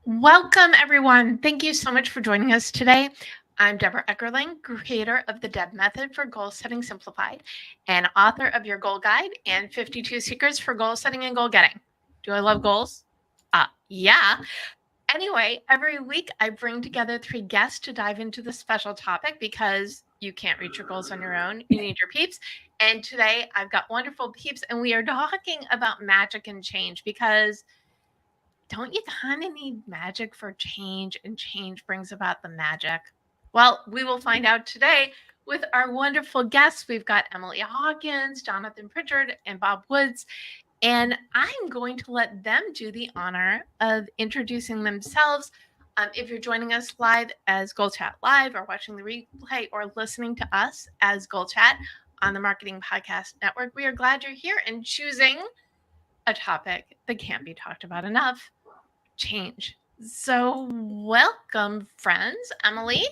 Welcome, everyone. Thank you so much for joining us today. I'm Debra Eckerling, creator of the DEB Method for Goal Setting Simplified, and author of your Goal Guide and 52 Secrets for Goal Setting and Goal Getting. Do I love goals? Yeah. Anyway, every week I bring together 3 guests to dive into the special topic because you can't reach your goals on your own. You need your peeps. And today I've got wonderful peeps, and we are talking about magic and change because don't you kind of need magic for change, and change brings about the magic? Well, we will find out today with our wonderful guests. We've got Emily Hawkins, Jonathan Pritchard, and Bob Woods. And I'm going to let them do the honor of introducing themselves. If you're joining us live as GoalChat Live, or watching the replay, or listening to us as GoalChat on the Marketing Podcast Network, we are glad you're here and choosing a topic that can't be talked about enough: change. So, welcome, friends. Emily,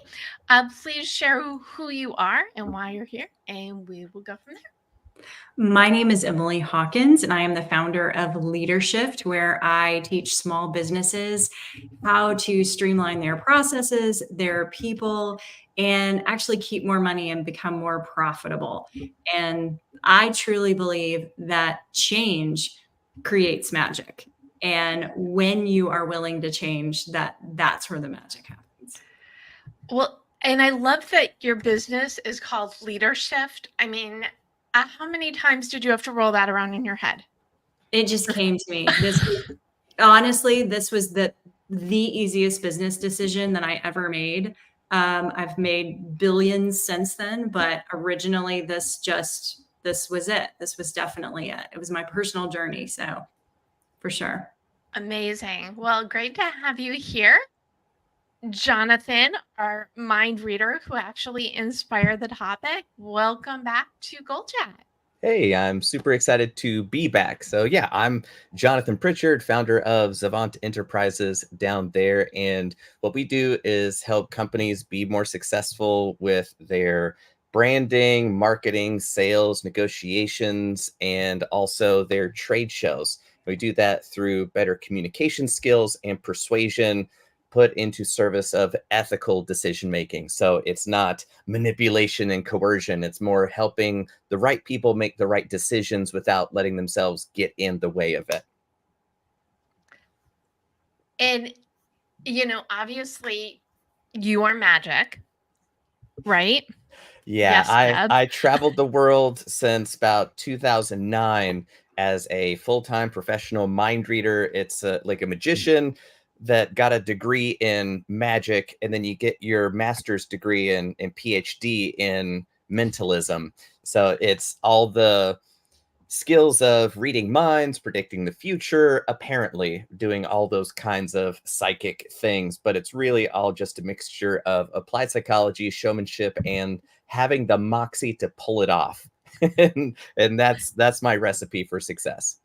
please share who you are and why you're here, and we will go from there. My name is Emily Hawkins, and I am the founder of LeaderSHIFT, where I teach small businesses how to streamline their processes, their people, and actually keep more money and become more profitable. And I truly believe that change creates magic. And when you are willing to change, that's where the magic happens. Well, and I love that your business is called LeaderShift. I mean, how many times did you have to roll that around in your head? It just came to me. Honestly, this was the easiest business decision that I ever made. I've made billions since then, but originally this was it. This was definitely it. It was my personal journey. So for sure. Amazing. Well, great to have you here. Jonathan, our mind reader who actually inspired the topic, welcome back to GoalChat. Hey, I'm super excited to be back. So yeah, I'm Jonathan Pritchard, founder of ZAVANT Enterprises down there. And what we do is help companies be more successful with their branding, marketing, sales, negotiations, and also their trade shows. We do that through better communication skills and persuasion put into service of ethical decision making. So it's not manipulation and coercion. It's more helping the right people make the right decisions without letting themselves get in the way of it. And, obviously you are magic, right? Yeah, Yes, I traveled the world since about 2009 as a full-time professional mind reader. It's like a magician that got a degree in magic, and then you get your master's degree and PhD in mentalism. So it's all the skills of reading minds, predicting the future, apparently doing all those kinds of psychic things. But it's really all just a mixture of applied psychology, showmanship, and having the moxie to pull it off. and that's my recipe for success.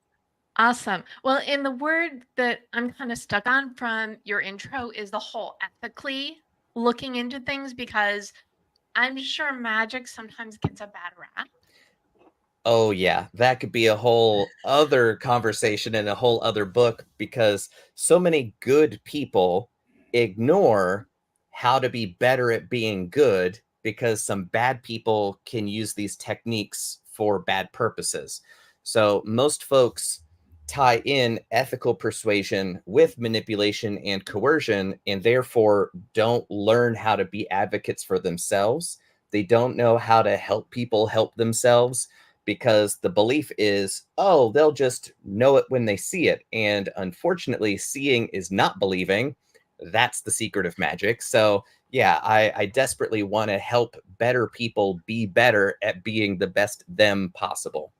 Awesome. Well, and the word that I'm kind of stuck on from your intro is the whole ethically looking into things, because I'm sure magic sometimes gets a bad rap. Oh yeah, that could be a whole other conversation and a whole other book, because so many good people ignore how to be better at being good because some bad people can use these techniques for bad purposes. So most folks tie in ethical persuasion with manipulation and coercion, and therefore don't learn how to be advocates for themselves. They don't know how to help people help themselves, because the belief is, oh, they'll just know it when they see it. And unfortunately, seeing is not believing. That's the secret of magic. So yeah, I desperately want to help better people be better at being the best them possible.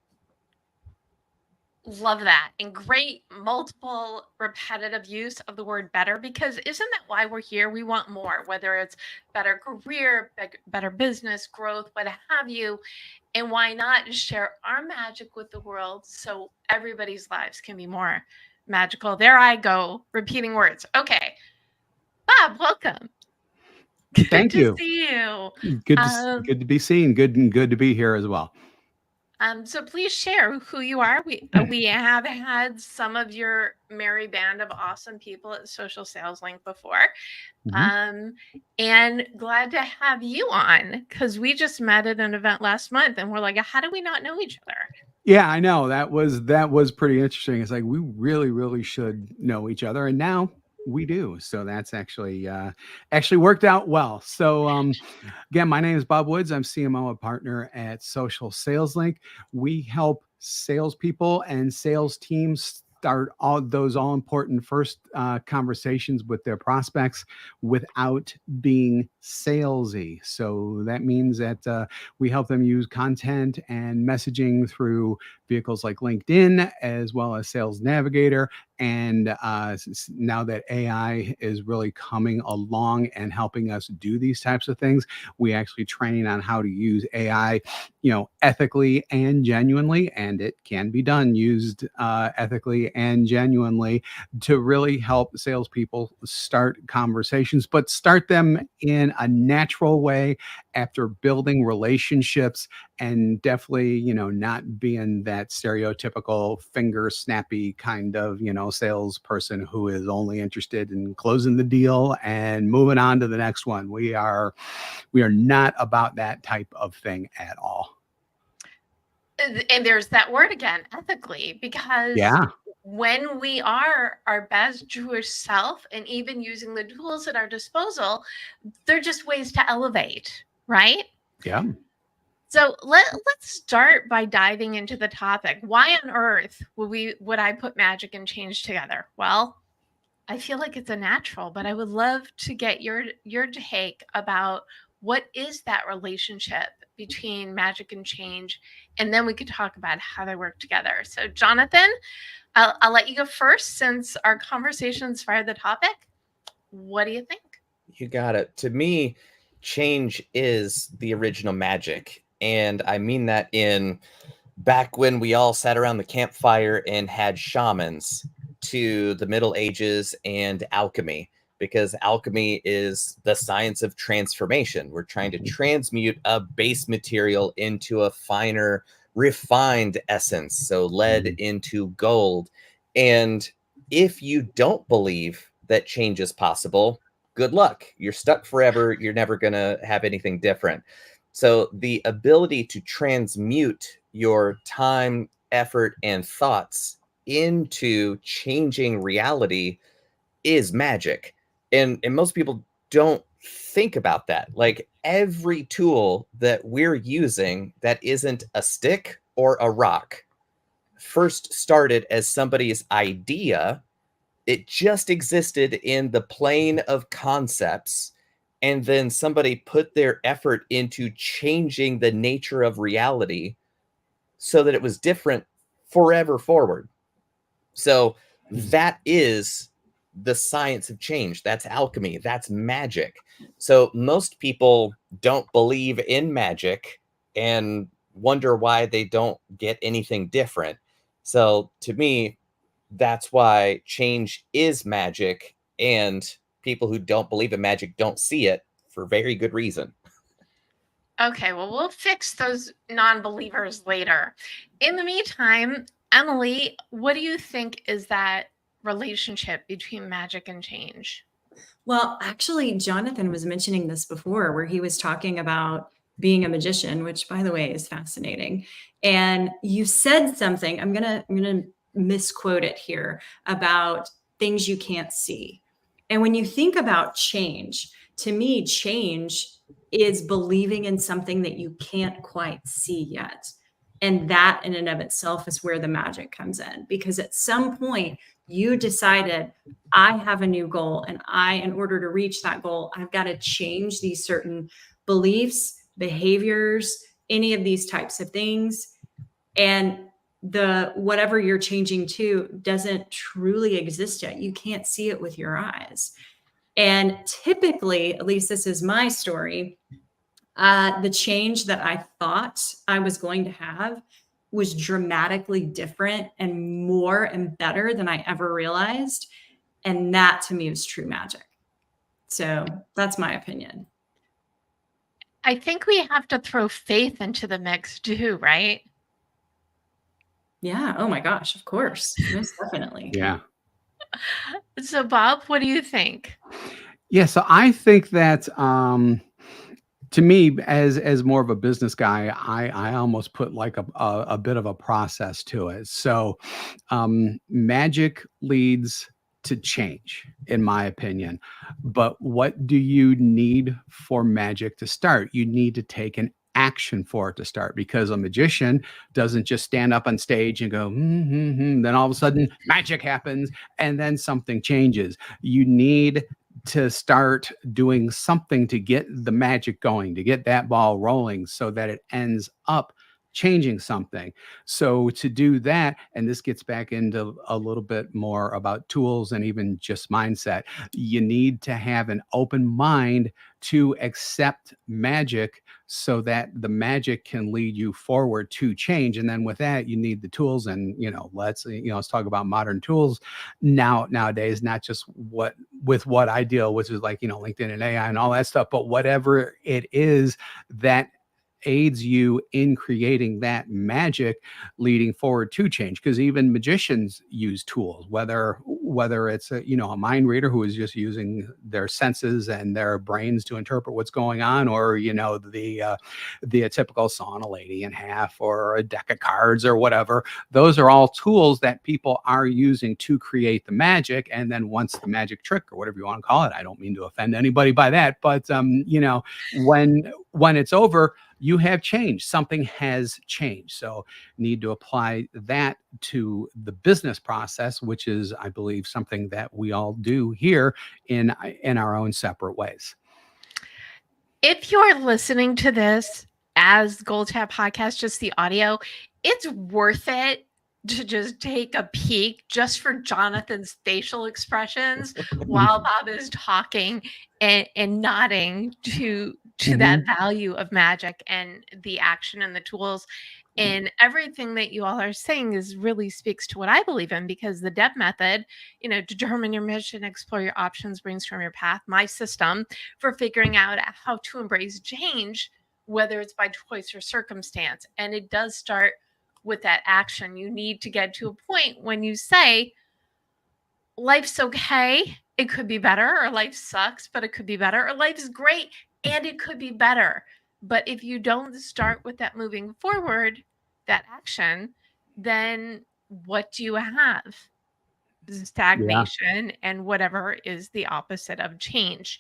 Love that. And great multiple repetitive use of the word better, because isn't that why we're here? We want more, whether it's better career, better business growth, what have you. And why not share our magic with the world so everybody's lives can be more magical? There I go, repeating words. Okay. Bob, welcome. Thank you. Good to see you. Good to be seen. Good to be here as well. So please share who you are. We have had some of your merry band of awesome people at Social Sales Link before. And glad to have you on, because we just met at an event last month and we're like, how do we not know each other? Yeah, I know. That was pretty interesting. It's like we really should know each other, and now we do. So that's actually worked out well. So again, my name is Bob Woods. I'm CMO and partner at Social Sales Link. We help salespeople and sales teams start all important first conversations with their prospects without being salesy. So that means that we help them use content and messaging through vehicles like LinkedIn, as well as Sales Navigator. And now that AI is really coming along and helping us do these types of things, we actually train on how to use AI, ethically and genuinely, and it can be done used ethically and genuinely to really help salespeople start conversations, but start them in a natural way after building relationships, and definitely, not being that stereotypical finger snappy kind of, salesperson who is only interested in closing the deal and moving on to the next one. We are not about that type of thing at all. And there's that word again, ethically, because when we are our best Jewish self and even using the tools at our disposal, they're just ways to elevate, right? Yeah. So let's start by diving into the topic. Why on earth would I put magic and change together? Well, I feel like it's a natural, but I would love to get your take about what is that relationship between magic and change, and then we could talk about how they work together. So Jonathan, I'll let you go first since our conversation inspired the topic. What do you think? You got it. To me, change is the original magic. And I mean that in back when we all sat around the campfire and had shamans, to the Middle Ages and alchemy, because alchemy is the science of transformation. We're trying to transmute a base material into a finer, refined essence. So lead into gold. And if you don't believe that change is possible, good luck. You're stuck forever. You're never going to have anything different. So the ability to transmute your time, effort, and thoughts into changing reality is magic. And most people don't think about that. Like every tool that we're using that isn't a stick or a rock first started as somebody's idea. It just existed in the plane of concepts. And then somebody put their effort into changing the nature of reality so that it was different forever forward. So that is the science of change. That's alchemy. That's magic. So most people don't believe in magic and wonder why they don't get anything different. So to me, that's why change is magic, and people who don't believe in magic don't see it for very good reason. Okay, well, we'll fix those non-believers later. In the meantime, Emily, what do you think is that relationship between magic and change? Well, actually, Jonathan was mentioning this before, where he was talking about being a magician, which, by the way, is fascinating. And you said something, I'm gonna misquote it here, about things you can't see. And when you think about change, to me, change is believing in something that you can't quite see yet. And that in and of itself is where the magic comes in, because at some point you decided, I have a new goal, and in order to reach that goal, I've got to change these certain beliefs, behaviors, any of these types of things. And the whatever you're changing to doesn't truly exist yet. You can't see it with your eyes. And typically, at least this is my story, the change that I thought I was going to have was dramatically different and more and better than I ever realized. And that to me was true magic. So that's my opinion. I think we have to throw faith into the mix too, right? Yeah. Oh my gosh. Of course. Most definitely. Yeah. So, Bob, what do you think? Yeah. So I think that to me, as more of a business guy, I almost put like a bit of a process to it. So magic leads to change, in my opinion. But what do you need for magic to start? You need to take an action for it to start, because a magician doesn't just stand up on stage and go, then all of a sudden magic happens and then something changes. You need to start doing something to get the magic going, to get that ball rolling so that it ends up changing something. So to do that, and this gets back into a little bit more about tools and even just mindset, you need to have an open mind to accept magic so that the magic can lead you forward to change. And then with that, you need the tools. And let's talk about modern tools nowadays, not just what I deal with, is like LinkedIn and AI and all that stuff, but whatever it is that aids you in creating that magic leading forward to change. Because even magicians use tools, whether it's a mind reader who is just using their senses and their brains to interpret what's going on, or the typical sawing a lady in half, or a deck of cards, or whatever. Those are all tools that people are using to create the magic. And then once the magic trick, or whatever you want to call it, I don't mean to offend anybody by that, but when it's over, you have changed. Something has changed. So need to apply that to the business process, which is, I believe, something that we all do here in our own separate ways. If you're listening to this as GoalChat podcast, just the audio, it's worth it to just take a peek just for Jonathan's facial expressions while Bob is talking and nodding to that value of magic and the action and the tools. And everything that you all are saying really speaks to what I believe in, because the DEB method, determine your mission, explore your options, brainstorm your path, my system for figuring out how to embrace change, whether it's by choice or circumstance. And it does start with that action. You need to get to a point when you say, life's okay, it could be better, or life sucks, but it could be better, or life's great and it could be better. But if you don't start with that moving forward, that action, then what do you have? Stagnation, and whatever is the opposite of change.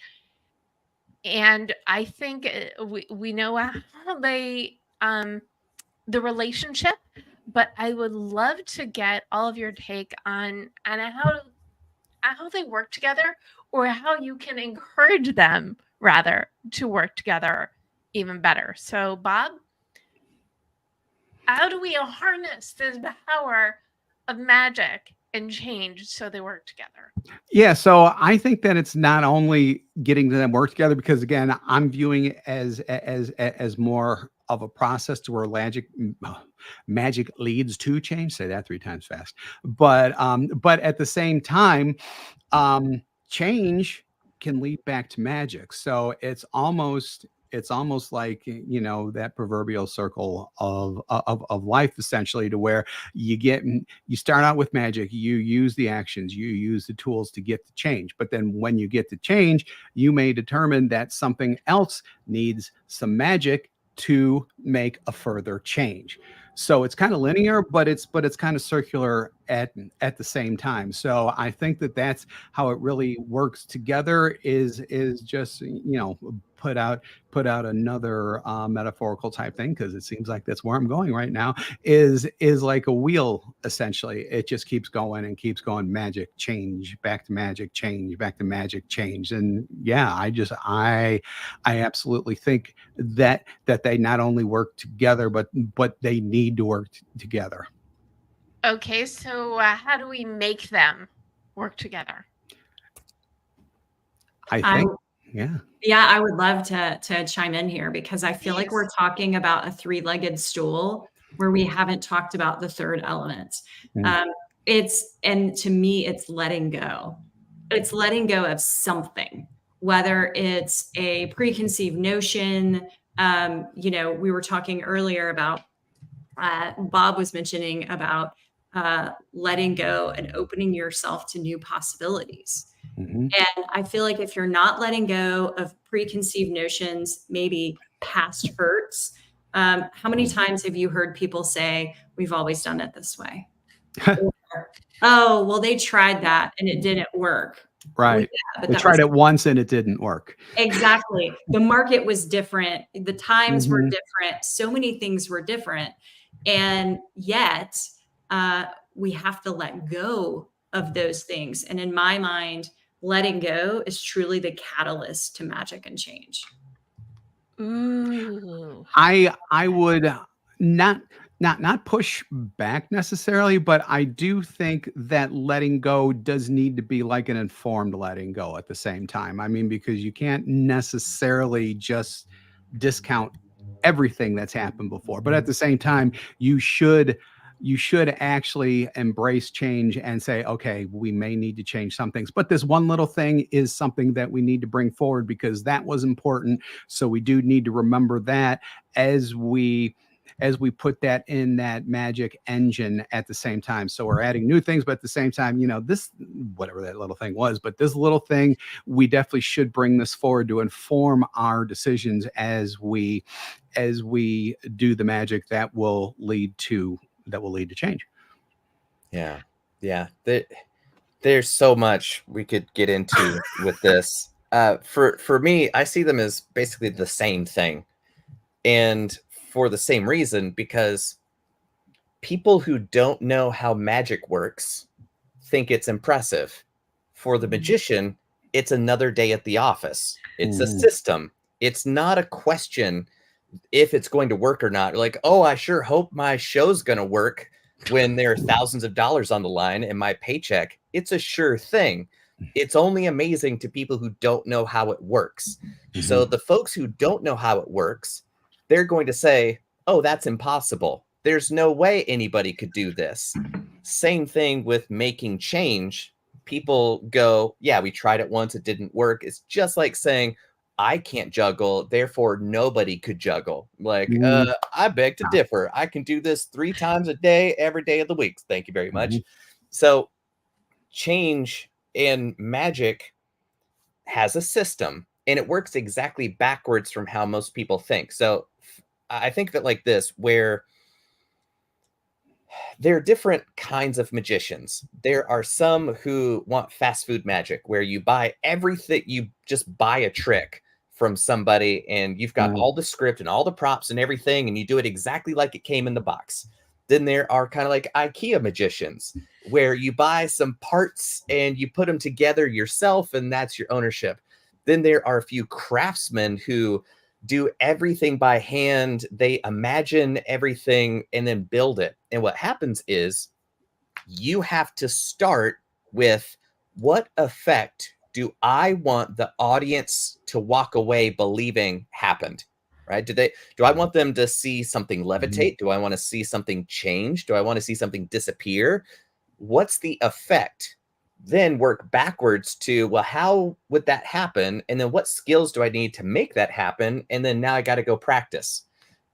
And I think we know how they the relationship, but I would love to get all of your take on how they work together, or how you can encourage them rather to work together even better. So, Bob, how do we harness this power of magic and change so they work together? Yeah, so I think that it's not only getting them work together, because again, I'm viewing it as more of a process to where magic leads to change. Say that 3 times fast. But at the same time, change can lead back to magic. So it's almost like that proverbial circle of life, essentially, to where you start out with magic, you use the actions, you use the tools to get the change, but then when you get the change, you may determine that something else needs some magic to make a further change. So it's kind of linear, but it's kind of circular at the same time. So I think that that's how it really works together, is just put out another metaphorical type thing, because it seems like that's where I'm going right now, is like a wheel. Essentially, it just keeps going and keeps going. Magic, change, back to magic, change, back to magic, change. And yeah, I absolutely think that they not only work together, but they need to work together. Okay, so how do we make them work together? I think, yeah, I would love to chime in here, because I feel like we're talking about a 3-legged stool where we haven't talked about the third element. And to me, it's letting go. It's letting go of something, whether it's a preconceived notion. We were talking earlier about Bob was mentioning about letting go and opening yourself to new possibilities. Mhm. And I feel like if you're not letting go of preconceived notions, maybe past hurts, how many times have you heard people say, we've always done it this way? Or, oh, well, they tried that and it didn't work. Well, Right. yeah, but They that tried was it once and it didn't work. exactly. The market was different. The times were Mhm. different. So many things were different. And yet, we have to let go of those things. And in my mind, letting go is truly the catalyst to magic and change. Ooh. I would not push back necessarily, but I do think that letting go does need to be like an informed letting go at the same time. I mean, because you can't necessarily just discount everything that's happened before, but at the same time, you should actually embrace change and say, okay, we may need to change some things, but this one little thing is something that we need to bring forward because that was important. So we do need to remember that as we put that in that magic engine at the same time. So we're adding new things, but at the same time, this, whatever that little thing was, but this little thing, we definitely should bring this forward to inform our decisions as we do the magic that will lead to change. Yeah. Yeah. There's so much we could get into with this. For me, I see them as basically the same thing. And for the same reason, because people who don't know how magic works think it's impressive. For the magician, it's another day at the office. It's a Mhm. system. It's not a question if it's going to work or not. Like, oh, I sure hope my show's going to work when there are thousands of dollars on the line and my paycheck. It's a sure thing. It's only amazing to people who don't know how it works. So the folks who don't know how it works, they're going to say, oh, that's impossible. There's no way anybody could do this. Same thing with making change. People go, yeah, we tried it once, it didn't work. It's just like saying, I can't juggle, therefore nobody could juggle. Like, Mhm. I beg to differ. I can do this 3 times a day, every day of the week. Thank you very much. Mhm. So change and magic has a system, and it works exactly backwards from how most people think. So I think of it like this, where there are different kinds of magicians. There are some who want fast food magic, where you buy everything, you just buy a trick from somebody, and you've got Mhm. all the script and all the props and everything, and you do it exactly like it came in the box. Then there are kind of like IKEA magicians, where you buy some parts and you put them together yourself, and that's your ownership. Then there are a few craftsmen who do everything by hand. They imagine everything and then build it. And what happens is you have to start with, what effect do I want the audience to walk away believing happened? Right? Do I want them to see something levitate? Do I want to see something change? Do I want to see something disappear? What's the effect? Then work backwards to, well, how would that happen? And then what skills do I need to make that happen? And then now I got to go practice.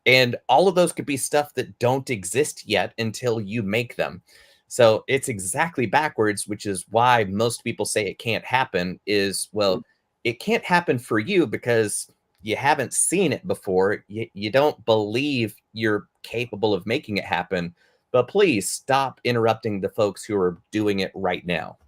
And all of those could be stuff that don't exist yet until you make them. So it's exactly backwards, which is why most people say it can't happen is, well, it can't happen for you because you haven't seen it before. You don't believe you're capable of making it happen. But please stop interrupting the folks who are doing it right now.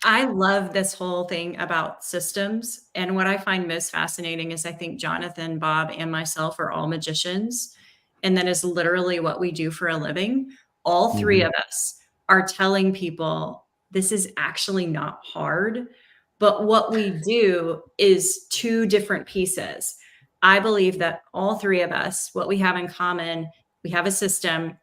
I love this whole thing about systems. And what I find most fascinating is I think Jonathan, Bob, and myself are all magicians. And that is literally what we do for a living. All three of us are telling people this is actually not hard. But what we do is 2 different pieces. I believe that all 3 of us, what we have in common, we have a system,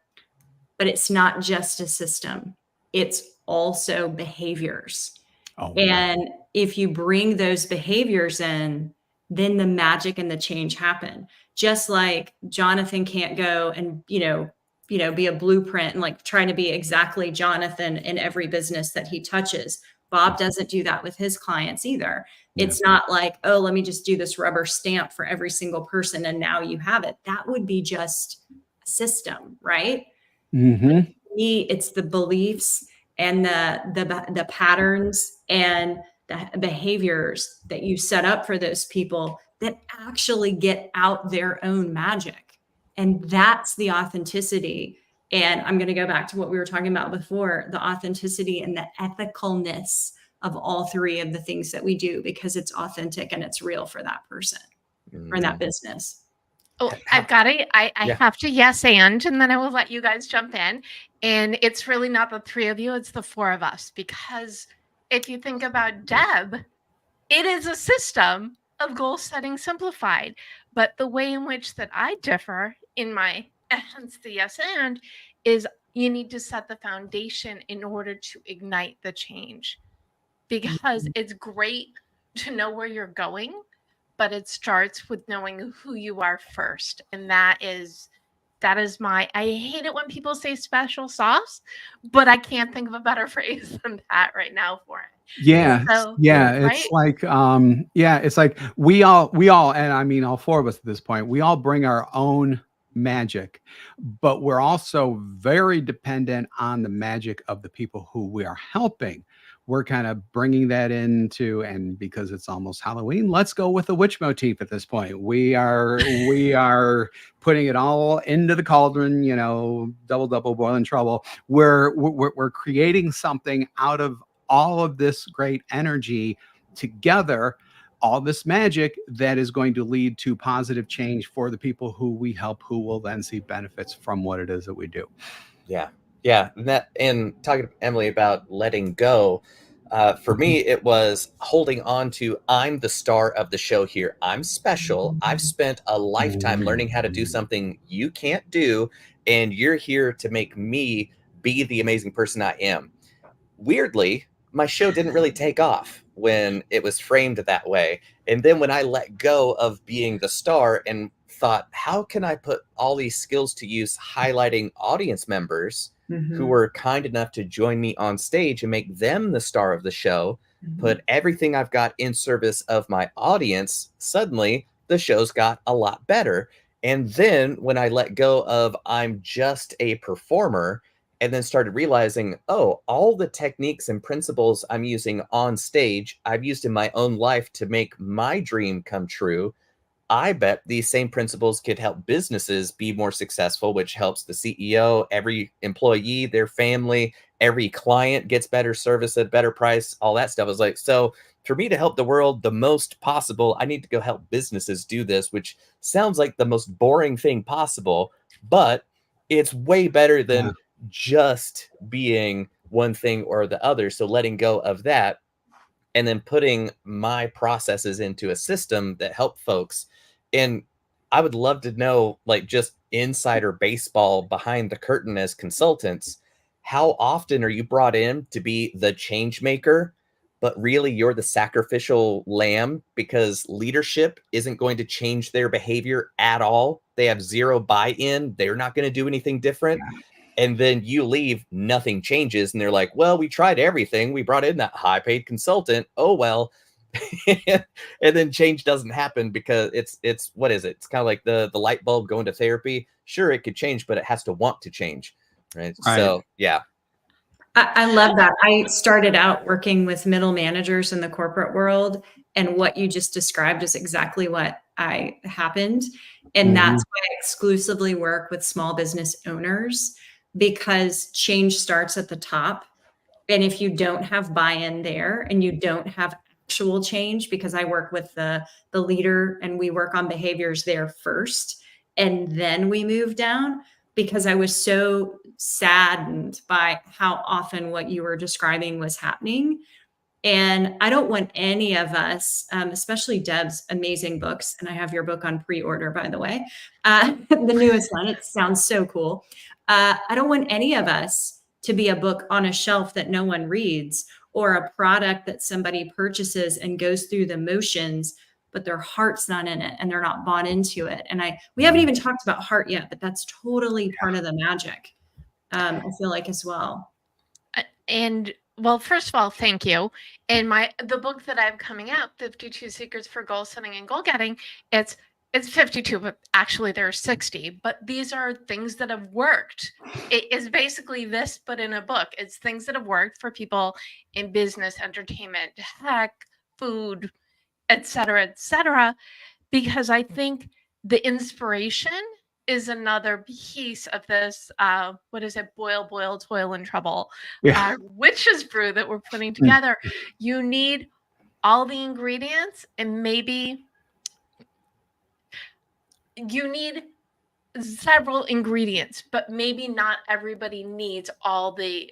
but it's not just a system. It's also behaviors. Oh, yeah. And if you bring those behaviors in, then the magic and the change happen. Just like Jonathan can't go and, be a blueprint and like trying to be exactly Jonathan in every business that he touches. Bob doesn't do that with his clients either. Yeah. It's not like, oh, let me just do this rubber stamp for every single person and now you have it. That would be just a system, right? Mm-hmm. For me, it's the beliefs and the patterns and the behaviors that you set up for those people that actually get out their own magic. And that's the authenticity. And I'm going to go back to what we were talking about before, the authenticity and the ethicalness of all three of the things that we do, because it's authentic and it's real for that person or that business. Oh, I've got it. I Yeah. have to yes and then I will let you guys jump in. And it's really not the three of you, it's the four of us. Because if you think about Deb, it is a system of goal setting simplified. But the way in which that I differ in my hence the yes and is you need to set the foundation in order to ignite the change. Because it's great to know where you're going, but it starts with knowing who you are first. And that is my, I hate it when people say special sauce, but I can't think of a better phrase than that right now for it. Yeah. So, Yeah. right? It's like, it's like we all, and I mean, all four of us at this point, we all bring our own magic, but we're also very dependent on the magic of the people who we are helping. We're kind of bringing that into, and because it's almost Halloween, let's go with the witch motif at this point. We are putting it all into the cauldron, double boiling trouble. We're creating something out of all of this great energy together, all this magic that is going to lead to positive change for the people who we help, who will then see benefits from what it is that we do. Yeah. And talking to Emily about letting go, for me, it was holding on to, I'm the star of the show here. I'm special. I've spent a lifetime learning how to do something you can't do, and you're here to make me be the amazing person I am. Weirdly, my show didn't really take off when it was framed that way. And then when I let go of being the star and thought, how can I put all these skills to use highlighting audience members who were kind enough to join me on stage and make them the star of the show, put everything I've got in service of my audience, suddenly the show's got a lot better. And then when I let go of I'm just a performer, and then started realizing, oh, all the techniques and principles I'm using on stage, I've used in my own life to make my dream come true. I bet these same principles could help businesses be more successful, which helps the CEO, every employee, their family, every client gets better service at a better price, all that stuff. I was like, so for me to help the world the most possible, I need to go help businesses do this, which sounds like the most boring thing possible, but it's way better than just being one thing or the other. So letting go of that and then putting my processes into a system that help folks. And I would love to know, like, just insider baseball behind the curtain as consultants. How often are you brought in to be the change maker, but really you're the sacrificial lamb because leadership isn't going to change their behavior at all? They have zero buy-in. They're not going to do anything different. And then you leave, nothing changes. And they're like, well, we tried everything. We brought in that high paid consultant. Oh, well. And then change doesn't happen because it's what is it? It's kind of like the light bulb going to therapy. Sure, it could change, but it has to want to change. Right. So, yeah. I love that. I started out working with middle managers in the corporate world, and what you just described is exactly what happened. And that's why I exclusively work with small business owners, because change starts at the top. And if you don't have buy-in there and you don't have actual change, because I work with the leader and we work on behaviors there first, and then we move down, because I was so saddened by how often what you were describing was happening. And I don't want any of us, especially Deb's amazing books, and I have your book on pre-order, by the way, the newest one. It sounds so cool. I don't want any of us to be a book on a shelf that no one reads, or a product that somebody purchases and goes through the motions, but their heart's not in it and they're not bought into it. And we haven't even talked about heart yet, but that's totally part of the magic, I feel like, as well. And well, first of all, thank you. And the book that I have coming out, 52 Secrets for Goal Setting and Goal Getting, it's It's 52, but actually there are 60. But these are things that have worked. It is basically this, but in a book. It's things that have worked for people in business, entertainment, tech, food, et cetera, because I think the inspiration is another piece of this. What is it? Boil, boil, toil, and trouble. Yeah. Witch's brew that we're putting together. You need all the ingredients, and maybe you need several ingredients, but maybe not everybody needs all the,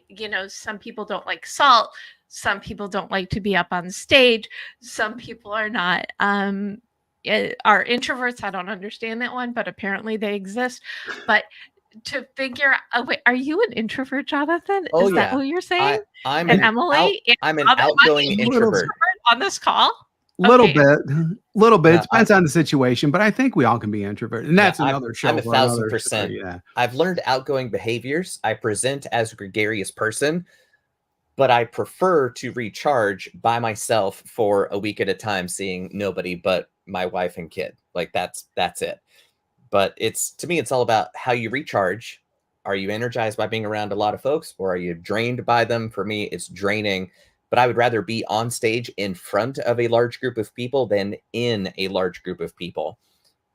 some people don't like salt. Some people don't like to be up on stage. Some people are not, are introverts. I don't understand that one, but apparently they exist. But to figure out, wait, are you an introvert, Jonathan? Oh, Is that yeah. what you're saying? I'm And an Emily? I'm an Am I outgoing the introvert. on this call? Little Okay. bit. Yeah, It depends on the situation, but I think we all can be introverted, and that's another show. I'm for another 1,000%. story, yeah. I've learned outgoing behaviors. I present as a gregarious person, but I prefer to recharge by myself for a week at a time, seeing nobody but my wife and kid. Like that's it. But to me, it's all about how you recharge. Are you energized by being around a lot of folks, or are you drained by them? For me, it's draining. But I would rather be on stage in front of a large group of people than in a large group of people.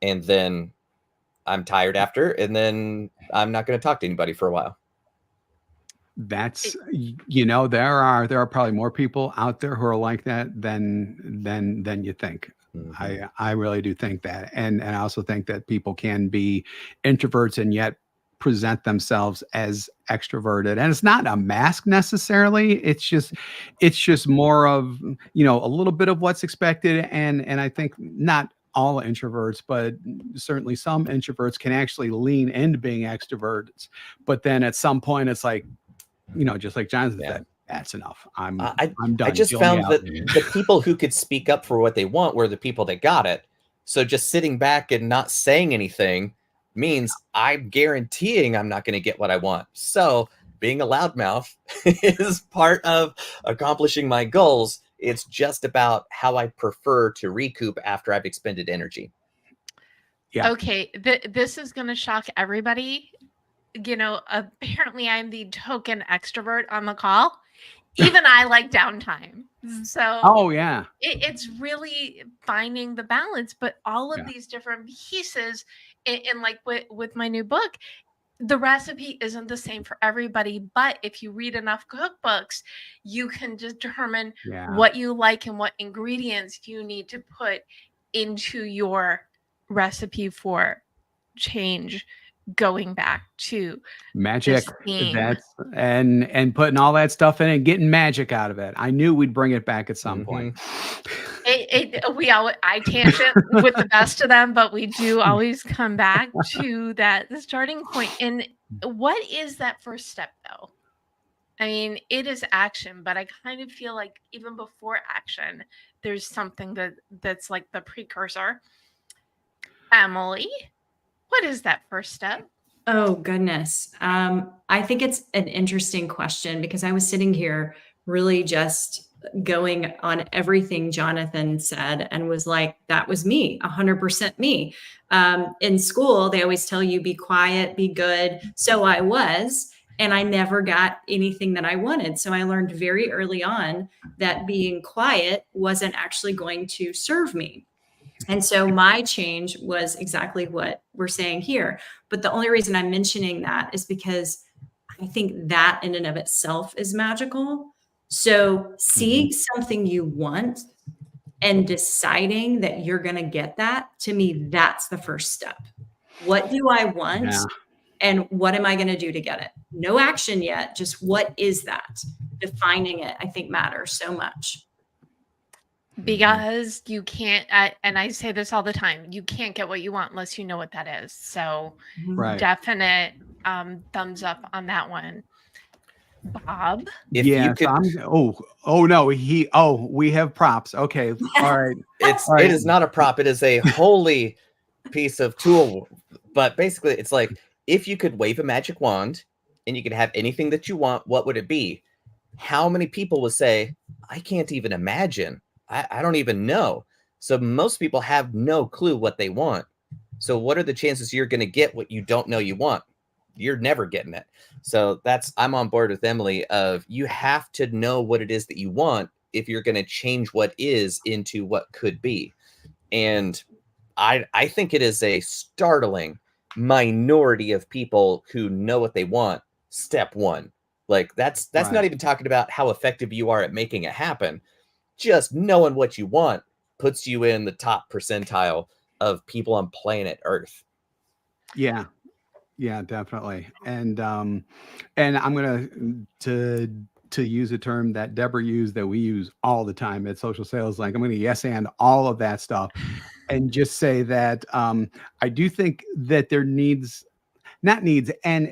And then I'm tired after, and then I'm not going to talk to anybody for a while. That's there are probably more people out there who are like that than you think. Mhm. I really do think that, and I also think that people can be introverts and yet present themselves as extroverted, and it's not a mask necessarily. It's just more of a little bit of what's expected, and I think not all introverts, but certainly some introverts can actually lean into being extroverts, but then at some point it's like, just like Jonathan said, that's enough. I'm done. I just Fill me found out. that the people who could speak up for what they want were the people that got it. So just sitting back and not saying anything means I'm guaranteeing I'm not going to get what I want. So being a loudmouth is part of accomplishing my goals. It's just about how I prefer to recoup after I've expended energy. Yeah. Okay, this is going to shock everybody. Apparently I'm the token extrovert on the call. Even I like downtime. So Oh yeah. it's really finding the balance, but all of Yeah. these different pieces, and like with my new book, the recipe isn't the same for everybody, but if you read enough cookbooks, you can determine Yeah. what you like and what ingredients you need to put into your recipe for change, going back to Magic. this theme. That's and putting all that stuff in and getting magic out of it. I knew we'd bring it back at some point. I tangent with the best of them, but we do always come back to the starting point. And what is that first step, though? I mean, it is action, but I kind of feel like even before action, there's something that's like the precursor. Emily, what is that first step? Oh, goodness. I think it's an interesting question because I was sitting here really just going on everything Jonathan said and was like, that was me, 100% me. In school, they always tell you, be quiet, be good. So I was, and I never got anything that I wanted. So I learned very early on that being quiet wasn't actually going to serve me. And so my change was exactly what we're saying here. But the only reason I'm mentioning that is because I think that in and of itself is magical. So seeing something you want and deciding that you're going to get that, to me, that's the first step. What do I want? Yeah. And what am I going to do to get it? No action yet. Just what is that? Defining it, I think, matters so much. Because you can't, and I say this all the time, you can't get what you want unless you know what that is. So Right. definite thumbs up on that one. Bob? If you could, we have props. Okay. All right. it is not a prop. It is a holy piece of tool. But basically, it's like, if you could wave a magic wand and you could have anything that you want, what would it be? How many people would say, I can't even imagine. I don't even know. So most people have no clue what they want. So what are the chances you're going to get what you don't know you want? You're never getting it. So I'm on board with Emily of you have to know what it is that you want if you're going to change what is into what could be. And I think it is a startling minority of people who know what they want. Step one. Like that's Right. not even talking about how effective you are at making it happen. Just knowing what you want puts you in the top percentile of people on planet Earth. Yeah. Yeah, definitely. And I'm gonna to use a term that Deborah used that we use all the time at Social Sales. Like I'm gonna yes and all of that stuff, and just say that I do think that there needs not needs and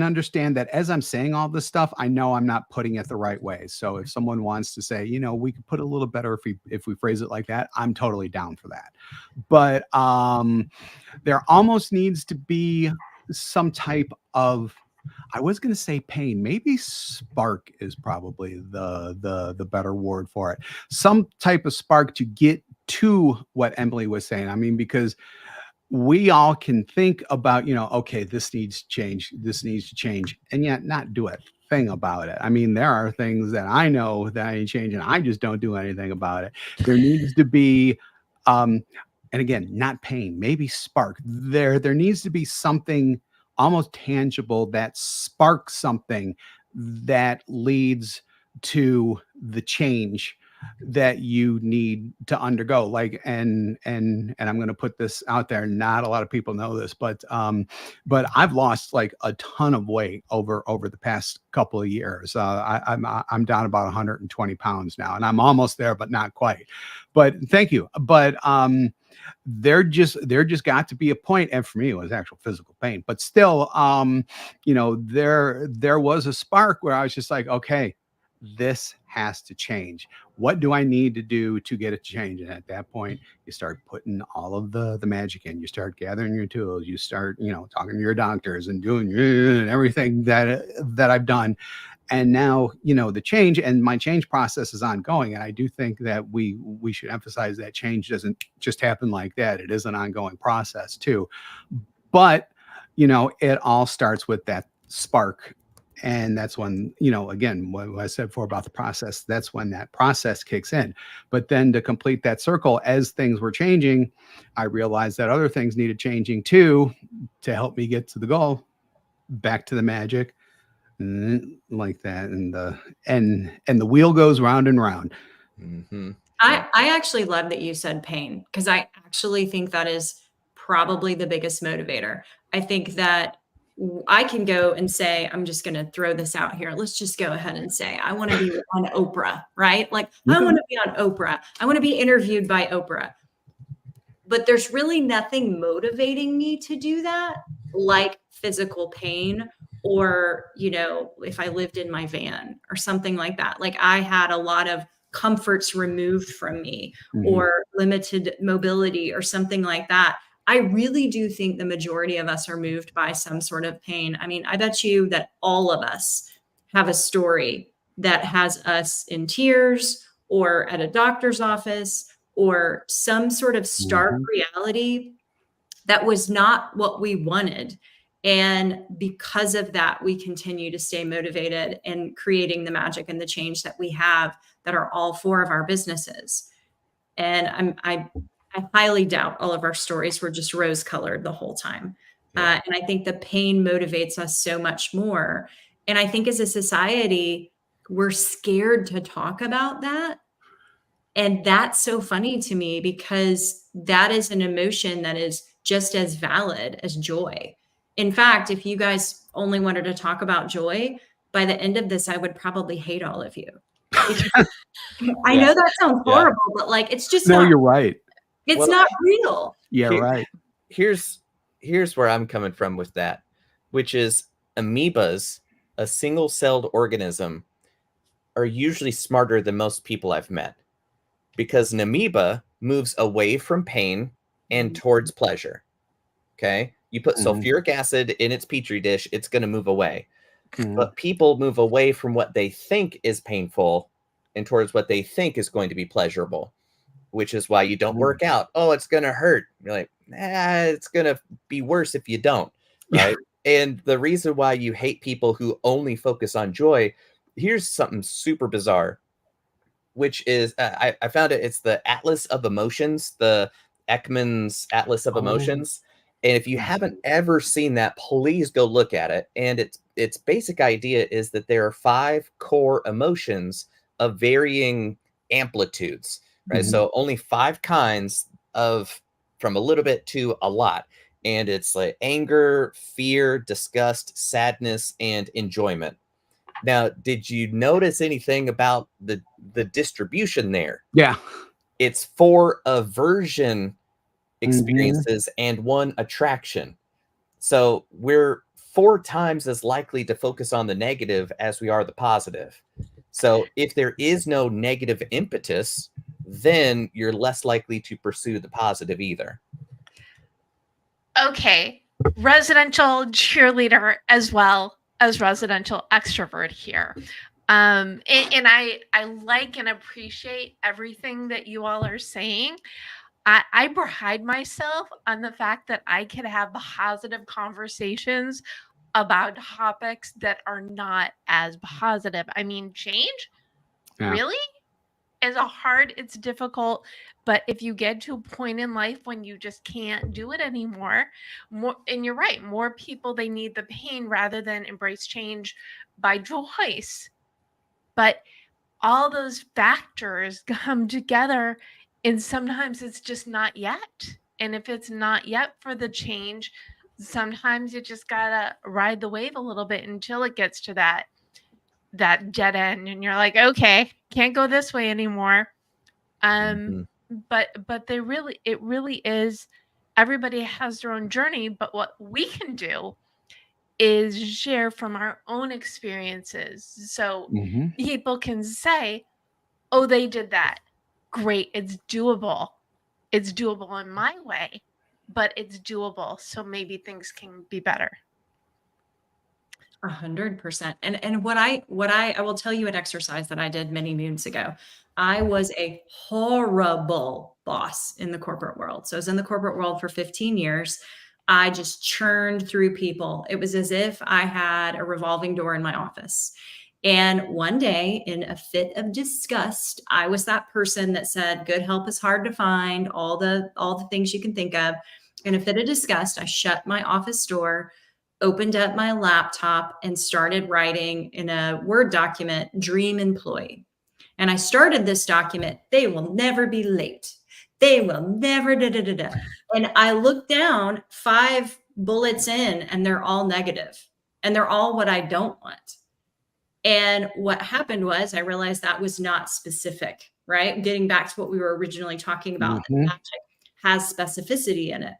understand that as I'm saying all this stuff, I know I'm not putting it the right way. So if someone wants to say, you know, we could put it a little better if we phrase it like that, I'm totally down for that. But there almost needs to be some type of, I was going to say pain, maybe spark is probably the better word for it. Some type of spark to get to what Emily was saying. I mean, because we all can think about, you know, okay, this needs to change, and yet not do a thing about it. I mean, there are things that I know that I need changing. I just don't do anything about it. There needs to be, and again, not pain, maybe spark. There needs to be something almost tangible that sparks something that leads to the change that you need to undergo. Like, and I'm going to put this out there. Not a lot of people know this, but I've lost like a ton of weight over the past couple of years. I'm down about 120 pounds now, and I'm almost there, but not quite. But thank you. But there just got to be a point, and for me it was actual physical pain, but still, you know, there was a spark where I was just like, okay, this has to change. What do I need to do to get it to change? And at that point, you start putting all of the magic in. You start gathering your tools. You start, you know, talking to your doctors and doing everything that I've done. And now, you know, the change and my change process is ongoing. And I do think that we should emphasize that change doesn't just happen like that. It is an ongoing process too. But, you know, it all starts with that spark. And that's when, you know, again, what I said before about the process, that's when that process kicks in. But then to complete that circle, as things were changing, I realized that other things needed changing too, to help me get to the goal, back to the magic, like that. And the wheel goes round and round. Mm-hmm. I actually love that you said pain, because I actually think that is probably the biggest motivator. I think that I can go and say, I'm just going to throw this out here. Let's just go ahead and say, I want to be on Oprah, right? Like, I want to be on Oprah. I want to be interviewed by Oprah. But there's really nothing motivating me to do that, like physical pain, or, you know, if I lived in my van or something like that. Like, I had a lot of comforts removed from me, or limited mobility or something like that. I really do think the majority of us are moved by some sort of pain. I mean, I bet you that all of us have a story that has us in tears, or at a doctor's office, or some sort of stark reality that was not what we wanted. And because of that, we continue to stay motivated in creating the magic and the change that we have, that are all four of our businesses. And I highly doubt all of our stories were just rose colored the whole time. And I think the pain motivates us so much more. And I think as a society, we're scared to talk about that. And that's so funny to me, because that is an emotion that is just as valid as joy. In fact, if you guys only wanted to talk about joy, by the end of this, I would probably hate all of you. I know that sounds horrible, but like, it's just no, not, you're right. it's not real. Yeah, right. Here's where I'm coming from with that, which is amoebas, a single-celled organism, are usually smarter than most people I've met, because an amoeba moves away from pain and towards pleasure. Okay? You put sulfuric acid in its petri dish, it's going to move away. But people move away from what they think is painful and towards what they think is going to be pleasurable. which is why you don't work out. Oh, it's going to hurt. You're like, it's going to be worse if you don't, right? And the reason why you hate people who only focus on joy, here's something super bizarre, which is, I found it, it's the Atlas of Emotions, the Ekman's Atlas of Emotions. And if you haven't ever seen that, please go look at it. And its basic idea is that there are 5 core emotions of varying amplitudes, right? So only 5 kinds of, from a little bit to a lot. And it's like anger, fear, disgust, sadness, and enjoyment. Now, did you notice anything about the distribution there? Yeah. It's 4 aversion experiences and 1 attraction. So we're 4 times as likely to focus on the negative as we are the positive. So if there is no negative impetus, then you're less likely to pursue the positive either. Okay, residential cheerleader as well as residential extrovert here. And I like and appreciate everything that you all are saying. I pride myself on the fact that I can have positive conversations about topics that are not as positive. I mean, change really is hard, it's difficult, but if you get to a point in life when you just can't do it anymore, and you're right, more people, they need the pain rather than embrace change by choice. But all those factors come together, and sometimes it's just not yet. And if it's not yet for the change, sometimes you just gotta ride the wave a little bit until it gets to that dead end, and you're like, okay, can't go this way anymore. But it really is, everybody has their own journey, but what we can do is share from our own experiences. So people can say, oh, they did that. Great. It's doable. It's doable in my way, but it's doable. So maybe things can be better. 100%. And what I will tell you an exercise that I did many moons ago. I was a horrible boss in the corporate world. So I was in the corporate world for 15 years. I just churned through people. It was as if I had a revolving door in my office. And one day, in a fit of disgust, I was that person that said, good help is hard to find, all the things you can think of. In a fit of disgust, I shut my office door, opened up my laptop, and started writing in a Word document, dream employee. And I started this document, they will never be late. They will never da da da da. And I looked down 5 bullets in, and they're all negative, and they're all what I don't want. And what happened was I realized that was not specific, right? Getting back to what we were originally talking about, that magic has specificity in it.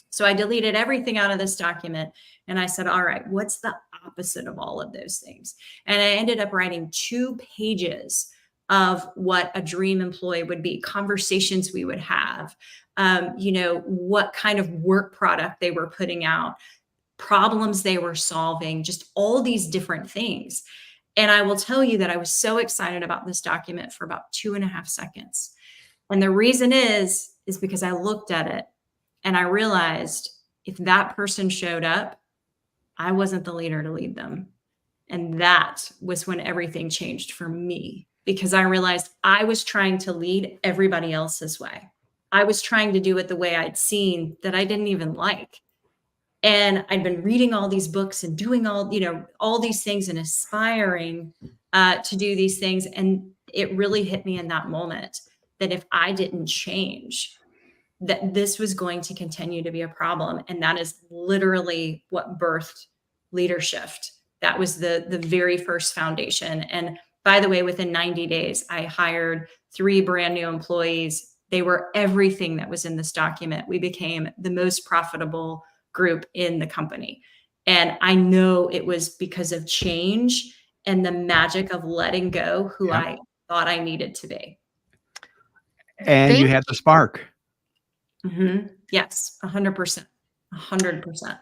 So I deleted everything out of this document, and I said, all right, what's the opposite of all of those things? And I ended up writing 2 pages of what a dream employee would be, conversations we would have, what kind of work product they were putting out, problems they were solving, just all these different things. And I will tell you that I was so excited about this document for about 2.5 seconds. And the reason is because I looked at it and I realized if that person showed up, I wasn't the leader to lead them. And that was when everything changed for me, because I realized I was trying to lead everybody else's way. I was trying to do it the way I'd seen that I didn't even like. And I'd been reading all these books and doing all these things and aspiring to do these things. And it really hit me in that moment that if I didn't change, that this was going to continue to be a problem. And that is literally what birthed LeaderSHIFT. That was the very first foundation. And by the way, within 90 days, I hired 3 brand new employees. They were everything that was in this document. We became the most profitable group in the company. And I know it was because of change and the magic of letting go who I thought I needed to be. And you had the spark. Yes, 100%. 100%.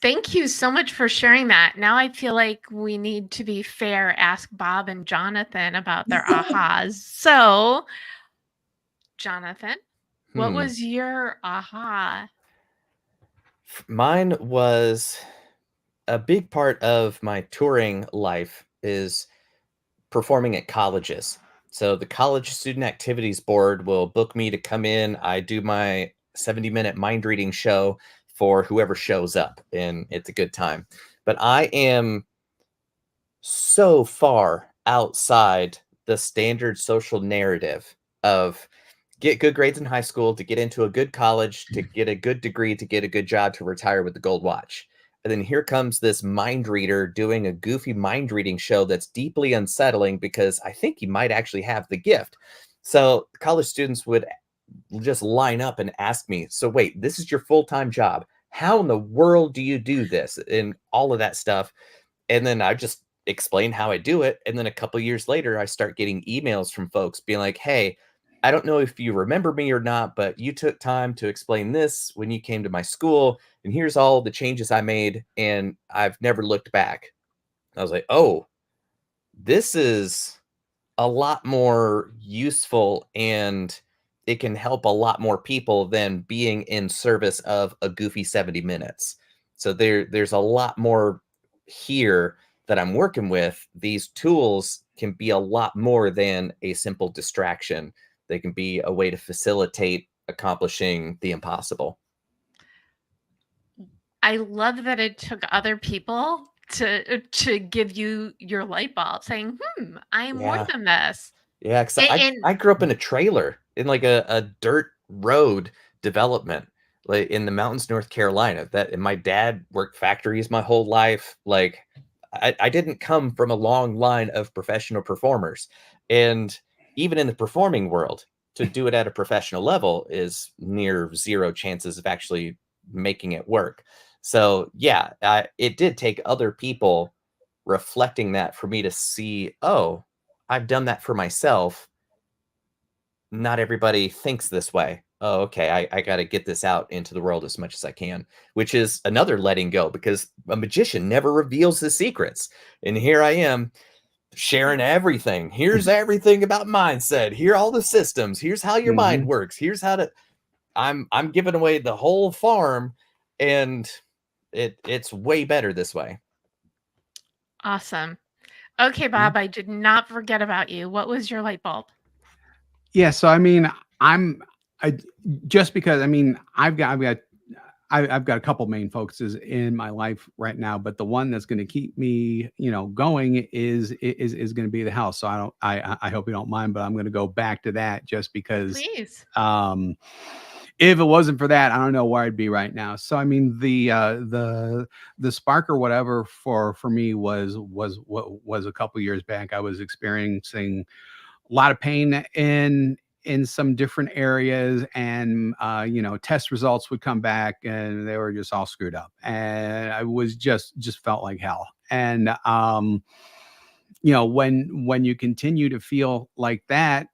Thank you so much for sharing that. Now I feel like we need to be fair, ask Bob and Jonathan about their ahas. So Jonathan, what was your aha? Mine was a big part of my touring life is performing at colleges. So the College Student Activities Board will book me to come in. I do my 70-minute mind reading show for whoever shows up, and it's a good time. But I am so far outside the standard social narrative of get good grades in high school, to get into a good college, to get a good degree, to get a good job, to retire with the gold watch. And then here comes this mind reader doing a goofy mind reading show that's deeply unsettling because I think he might actually have the gift. So college students would just line up and ask me, so wait, this is your full-time job. How in the world do you do this? And all of that stuff. And then I just explain how I do it. And then a couple years later, I start getting emails from folks being like, hey, I don't know if you remember me or not, but you took time to explain this when you came to my school. And here's all the changes I made. And I've never looked back. I was like, oh, this is a lot more useful and it can help a lot more people than being in service of a goofy 70 minutes. So there's a lot more here that I'm working with. These tools can be a lot more than a simple distraction. They can be a way to facilitate accomplishing the impossible. I love that it took other people to give you your light bulb saying, I am more Yeah. than this. Yeah, because And I grew up in a trailer in like a dirt road development, like in the mountains, North Carolina. And my dad worked factories my whole life. Like I didn't come from a long line of professional performers. And even in the performing world, to do it at a professional level is near zero chances of actually making it work. So yeah, it did take other people reflecting that for me to see, oh, I've done that for myself. Not everybody thinks this way. Oh, okay. I got to get this out into the world as much as I can, which is another letting go because a magician never reveals his secrets. And here I am sharing everything. Here's everything about mindset. Here are all the systems. Here's how your mind works. Here's how to, I'm giving away the whole farm, and it's way better this way. awesome. Okay, Bob, I did not forget about you. What was your light bulb? Yeah. So, I mean, just because, I mean, I've got a couple main focuses in my life right now, but the one that's going to keep me, going is going to be the house. So I hope you don't mind, but I'm going to go back to that just because, Please. if it wasn't for that, I don't know where I'd be right now. So, I mean, the spark or whatever for me was a couple years back. I was experiencing a lot of pain in some different areas, and test results would come back and they were just all screwed up, and I was just felt like hell. And when you continue to feel like that,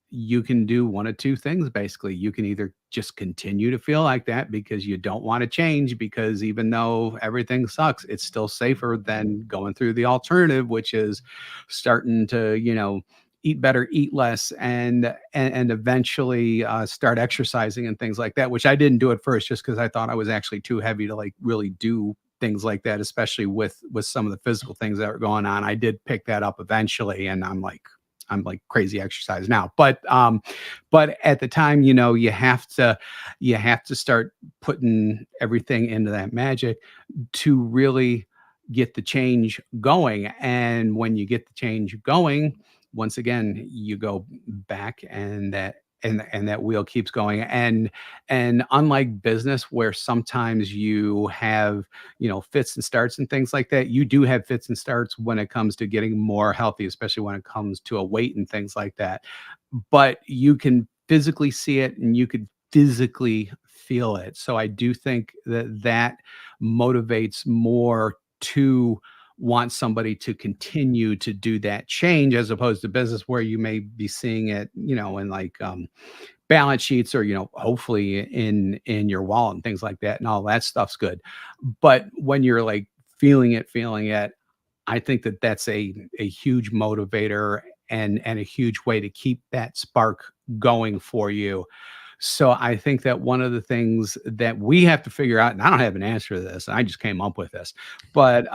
you can do one of two things. Basically, you can either just continue to feel like that because you don't want to change, because even though everything sucks, it's still safer than going through the alternative, which is starting to eat better, eat less, and eventually start exercising and things like that, which I didn't do at first just because I thought I was actually too heavy to like really do things like that, especially with some of the physical things that were going on. I did pick that up eventually, and I'm like crazy exercise now. But at the time, you have to start putting everything into that magic to really get the change going. And when you get the change going, once again, you go back, and that wheel keeps going. And unlike business, where sometimes you have fits and starts and things like that, you do have fits and starts when it comes to getting more healthy, especially when it comes to a weight and things like that. But you can physically see it, and you could physically feel it. So I do think that motivates more to want somebody to continue to do that change, as opposed to business, where you may be seeing it, in like balance sheets, or hopefully in your wallet and things like that, and all that stuff's good. But when you're like feeling it, I think that's a huge motivator. and a huge way to keep that spark going for you. So I think that one of the things that we have to figure out, and I don't have an answer to this, I just came up with this, but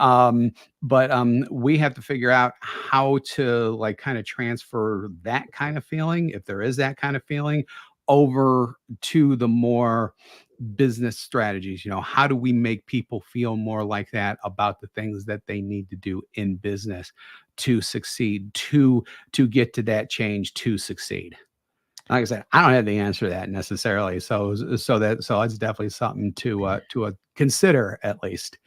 we have to figure out how to like kind of transfer that kind of feeling, if there is that kind of feeling, over to the more business strategies. How do we make people feel more like that about the things that they need to do in business to succeed, to get to that change, to succeed? Like I said, I don't have the answer to that necessarily. So it's definitely something to consider at least.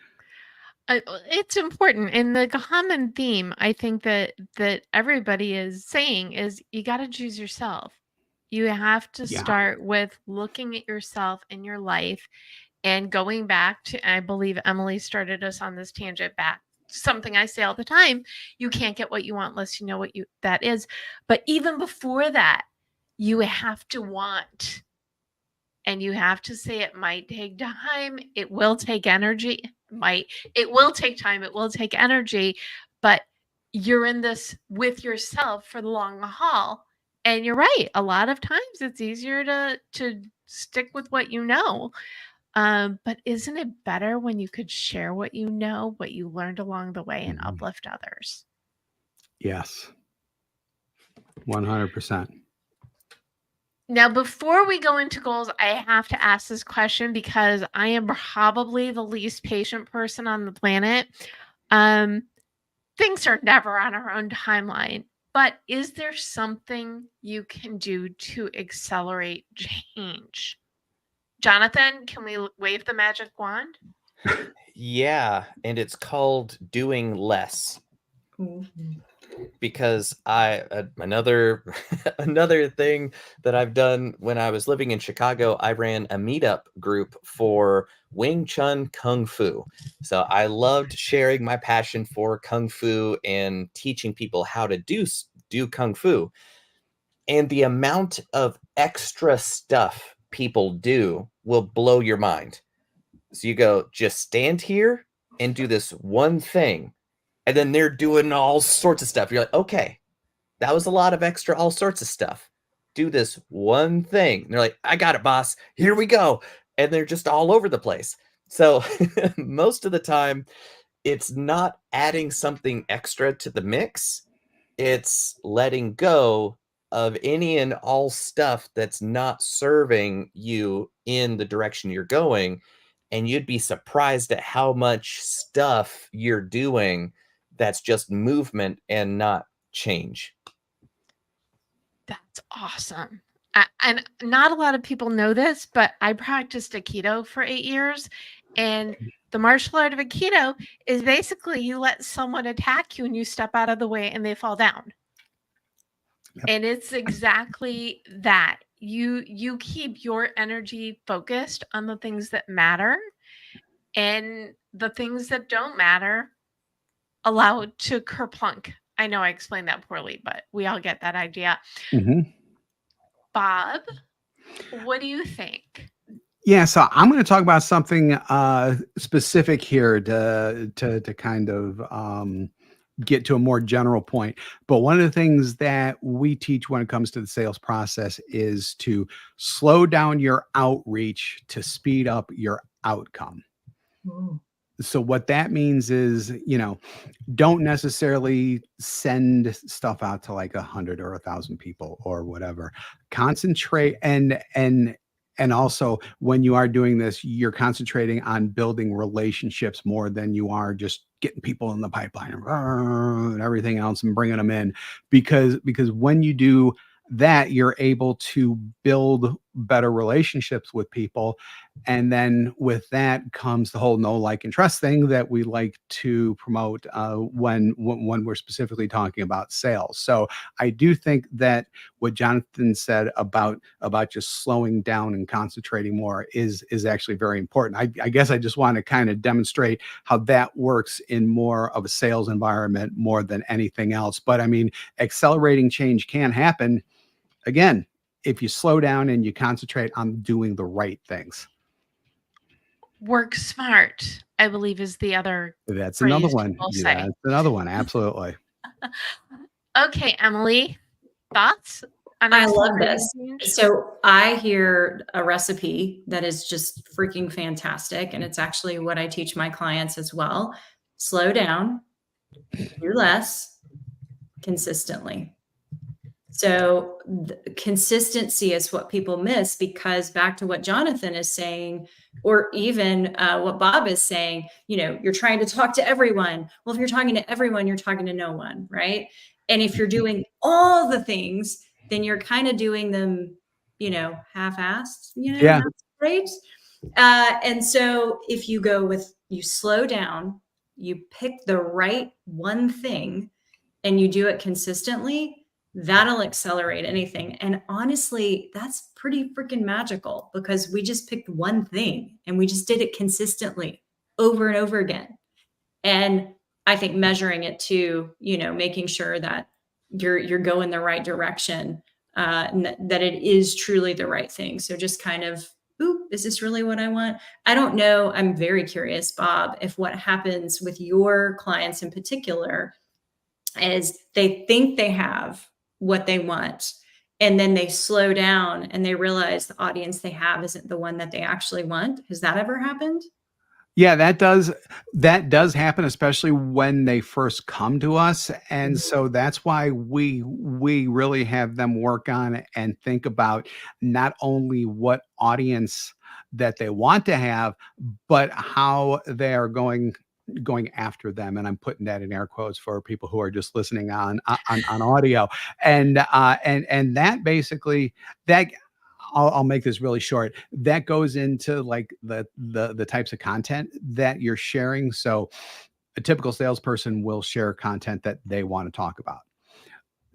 It's important, and the common theme I think that everybody is saying is you got to choose yourself. You have to Yeah. start with looking at yourself in your life and going back to, I believe Emily started us on this tangent back. Something I say all the time, you can't get what you want unless you know what that is. But even before that, you have to want, and you have to say it might take time, it will take energy, it will take time, it will take energy, but you're in this with yourself for the long haul. And you're right, a lot of times it's easier to stick with what you know. But isn't it better when you could share what you know, what you learned along the way, and uplift others? Yes. 100%. Now, before we go into goals, I have to ask this question because I am probably the least patient person on the planet. Things are never on our own timeline, but is there something you can do to accelerate change? Jonathan, can we wave the magic wand? Yeah, and it's called doing less. Because another another thing that I've done when I was living in Chicago, I ran a meetup group for Wing Chun Kung Fu. So I loved sharing my passion for Kung Fu and teaching people how to do Kung Fu. And the amount of extra stuff people do will blow your mind. So you go, just stand here and do this one thing. And then they're doing all sorts of stuff. You're like, okay, that was a lot of extra, all sorts of stuff. Do this one thing. And they're like, I got it, boss. Here we go. And they're just all over the place. So most of the time, it's not adding something extra to the mix. It's letting go of any and all stuff that's not serving you in the direction you're going. And you'd be surprised at how much stuff you're doing that's just movement and not change. That's awesome. And not a lot of people know this, but I practiced Aikido for 8 years. And the martial art of Aikido is basically you let someone attack you and you step out of the way and they fall down. Yep. And it's exactly that. You keep your energy focused on the things that matter, and the things that don't matter, allow it to kerplunk. I know I explained that poorly, but we all get that idea. Mm-hmm. Bob, what do you think? Yeah, so I'm going to talk about something specific here to kind of get to a more general point. But one of the things that we teach when it comes to the sales process is to slow down your outreach to speed up your outcome. Ooh. So what that means is, don't necessarily send stuff out to like 100 or 1,000 people or whatever. Concentrate and also when you are doing this, you're concentrating on building relationships more than you are just getting people in the pipeline and everything else and bringing them in, because when you do that, you're able to build better relationships with people. And then with that comes the whole know, like, and trust thing that we like to promote when we're specifically talking about sales. So I do think that what Jonathan said about just slowing down and concentrating more is actually very important. I guess I just want to kind of demonstrate how that works in more of a sales environment more than anything else. But I mean, accelerating change can happen, again, if you slow down and you concentrate on doing the right things. Work smart, I believe, is the other. That's another one. Yeah, that's another one. Absolutely. Okay, Emily, thoughts on I love accelerating this. change? So I hear a recipe that is just freaking fantastic. And it's actually what I teach my clients as well. Slow down, do less consistently. So consistency is what people miss, because back to what Jonathan is saying, or even what Bob is saying, you're trying to talk to everyone. Well, if you're talking to everyone, you're talking to no one, right? And if you're doing all the things, then you're kind of doing them, half-assed, Yeah. that's great. And so if you you slow down, you pick the right one thing and you do it consistently, that'll accelerate anything. And honestly, that's pretty freaking magical, because we just picked one thing and we just did it consistently over and over again. And I think measuring it too, making sure that you're going the right direction, and that it is truly the right thing. So just kind of, ooh, is this really what I want? I don't know. I'm very curious, Bob, if what happens with your clients in particular is they think they have what they want, and then they slow down and they realize the audience they have isn't the one that they actually want. Has that ever happened? Yeah, that does happen, especially when they first come to us. And so that's why we really have them work on and think about not only what audience that they want to have, but how they are going after them. And I'm putting that in air quotes for people who are just listening on audio. And that basically, that I'll make this really short. That goes into like the types of content that you're sharing. So a typical salesperson will share content that they want to talk about.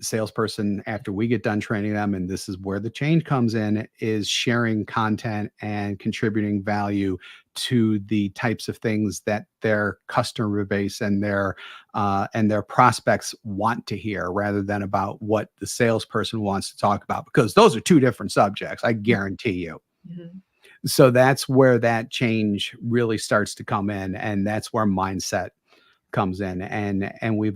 Salesperson, after we get done training them, and this is where the change comes in, is sharing content and contributing value to the types of things that their customer base and their prospects want to hear, rather than about what the salesperson wants to talk about, because those are two different subjects, I guarantee you. Mm-hmm. So that's where that change really starts to come in, and that's where mindset comes in. And we've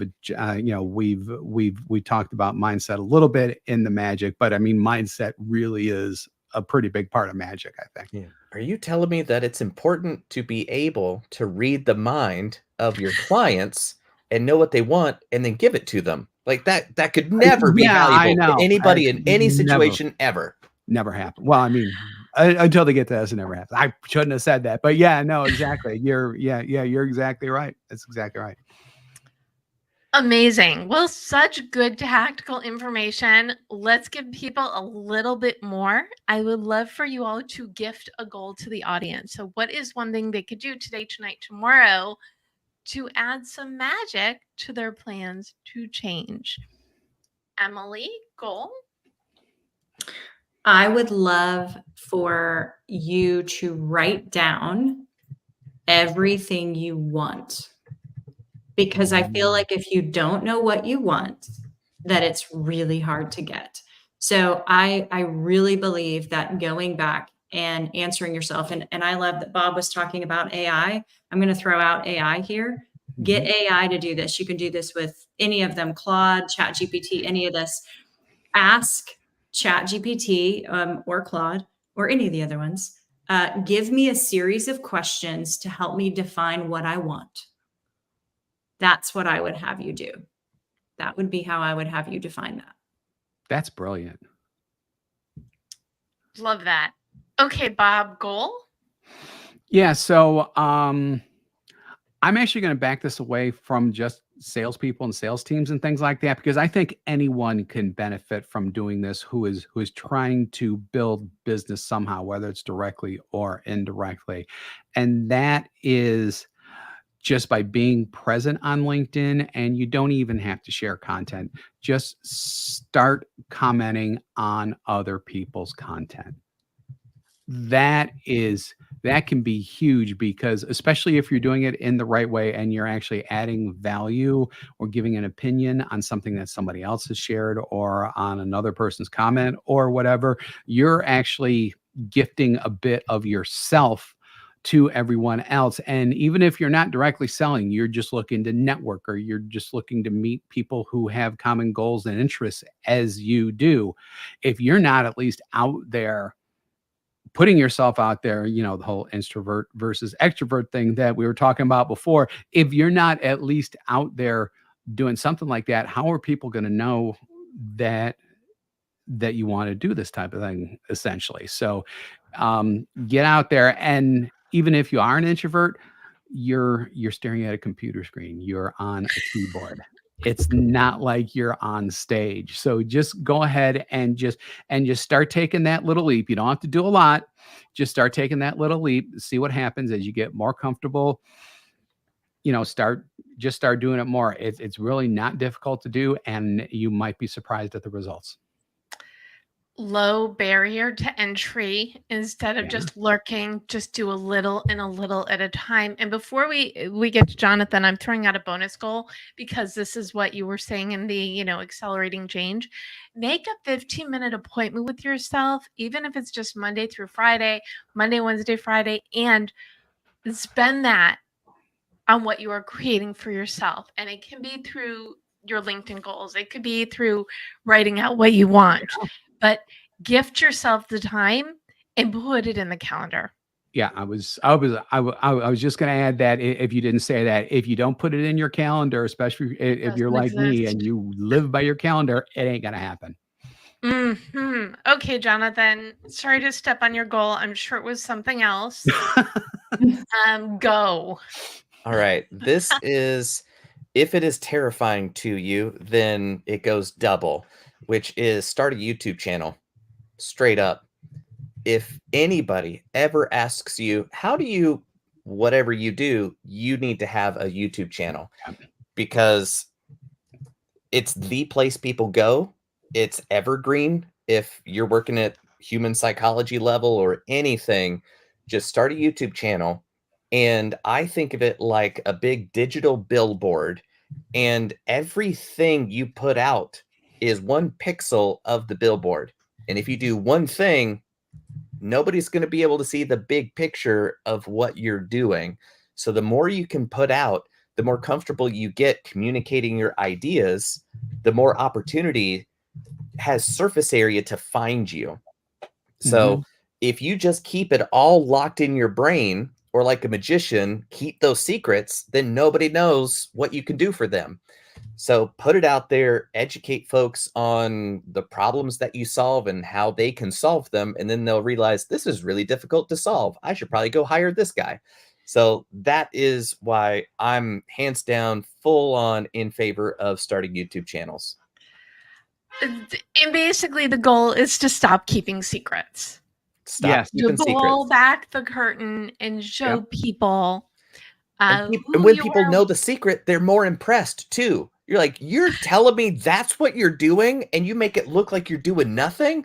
talked about mindset a little bit in the magic, but I mean, mindset really is a pretty big part of magic, I think. Yeah. Are you telling me that it's important to be able to read the mind of your clients and know what they want and then give it to them? Like that could never be Yeah, I valuable to know. anybody in any situation ever. Never happened. Well, I mean, until they get to us, it never happens. I shouldn't have said that, but yeah, no, exactly. You're exactly right. That's exactly right. Amazing. Well, such good tactical information. Let's give people a little bit more. I would love for you all to gift a goal to the audience. So what is one thing they could do today, tonight, tomorrow to add some magic to their plans to change? Emily, goal? I would love for you to write down everything you want, because I feel like if you don't know what you want, that it's really hard to get. So I really believe that going back and answering yourself, and I love that Bob was talking about AI. I'm going to throw out AI here. Get AI to do this. You can do this with any of them, Claude, ChatGPT, any of this. Ask ChatGPT or Claude or any of the other ones. Give me a series of questions to help me define what I want. That's what I would have you do. That would be how I would have you define that. That's brilliant. Love that. Okay, Bob, goal? Yeah. So I'm actually going to back this away from just salespeople and sales teams and things like that, because I think anyone can benefit from doing this who is trying to build business somehow, whether it's directly or indirectly. And that is just by being present on LinkedIn. And you don't even have to share content. Just start commenting on other people's content. That can be huge, because especially if you're doing it in the right way and you're actually adding value or giving an opinion on something that somebody else has shared or on another person's comment or whatever, you're actually gifting a bit of yourself to everyone else. And even if you're not directly selling, you're just looking to network, or you're just looking to meet people who have common goals and interests as you do. If you're not at least out there putting yourself out there, the whole introvert versus extrovert thing that we were talking about before, if you're not at least out there doing something like that, how are people going to know that you want to do this type of thing, essentially? So get out there. And even if you are an introvert, you're staring at a computer screen, you're on a keyboard. It's not like you're on stage. So just go ahead and just start taking that little leap. You don't have to do a lot. Just start taking that little leap. See what happens as you get more comfortable. Start doing it more. It's really not difficult to do, and you might be surprised at the results. Low barrier to entry. Instead of just lurking, just do a little and a little at a time. And before we get to Jonathan, I'm throwing out a bonus goal, because this is what you were saying in the accelerating change. Make a 15-minute appointment with yourself, even if it's just Monday through Friday, Monday, Wednesday, Friday, and spend that on what you are creating for yourself. And it can be through your LinkedIn goals, it could be through writing out what you want. But gift yourself the time and put it in the calendar. Yeah, I was just going to add that, if you didn't say that, if you don't put it in your calendar, especially if you're like me and you live by your calendar, it ain't going to happen. Okay, Jonathan, sorry to step on your goal. I'm sure it was something else. Go. All right. This is, if it is terrifying to you, then it goes double, which is start a YouTube channel. Straight up. If anybody ever asks you, how do you, whatever you do, you need to have a YouTube channel, because it's the place people go. It's evergreen. If you're working at human psychology level or anything, just start a YouTube channel. And I think of it like a big digital billboard, and everything you put out is one pixel of the billboard. And if you do one thing, nobody's going to be able to see the big picture of what you're doing. So the more you can put out, the more comfortable you get communicating your ideas, the more opportunity has surface area to find you. So if you just keep it all locked in your brain, or like a magician, keep those secrets, then nobody knows what you can do for them. So put it out there, educate folks on the problems that you solve and how they can solve them. And then they'll realize, this is really difficult to solve. I should probably go hire this guy. So that is why I'm hands down full on in favor of starting YouTube channels. And basically the goal is to stop keeping secrets. Stop keeping secrets. Pull back the curtain and show people. And when people know the secret, they're more impressed too. You're like, you're telling me that's what you're doing, and you make it look like you're doing nothing?